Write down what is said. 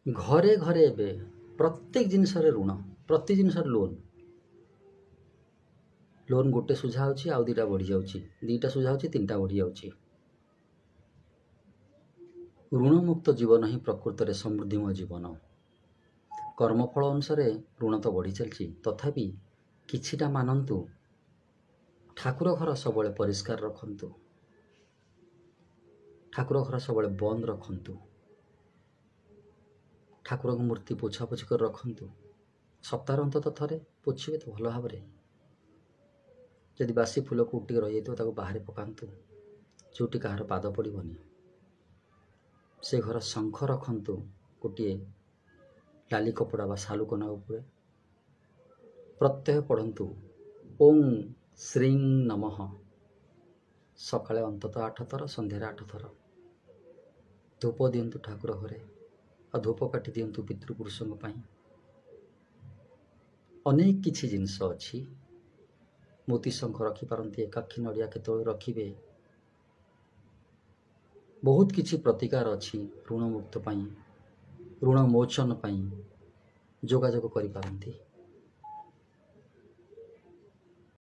घरे घरे एबे प्रत्येक जिनस ऋण प्रति जिनस लोन गोटे सुझा होची आउ दीटा बढ़ी जाउची दीटा सुझा होची तीनटा बढ़ी जाउची। ऋण मुक्त जीवन ही प्रकृत रे समृद्धिमय जीवन। कर्मफल अनुसार ऋण तो बढ़ी चलची तथापि किछिटा मानंतु ठाकुर घर सबले परिष्कार रखंतु, ठाकुर घर सबले बंद रखंतु, ठाकुर मूर्ति पोछापोछि कर रखंतु। सप्ताह अंत थे पोछिबे तो भल भाव जदि बासी फूल को उठी रही जाता बाहर पकातु जोटी कहार पाद पड़ोनी। से घर शंख रखंतु गोटे लाली कपड़ा बा सालुकना उपरे प्रत्यय पढ़ंतु ओं श्रीं नमः सकाळे अंतत 8 थर संध्यारे 8 थर धूप दिंतु ठाकुर घरे आ धूप काटी दिंतु पितृपुरुषों अनेक किछि जिनस अछि। मोती शंख रखिपारती एकाक्षी नड़िया केतବେଳେ रखिबे बहुत किछि प्रतिकार अछि। ऋण मुक्त ऋण मोचन जोगाजोग करि पारंती।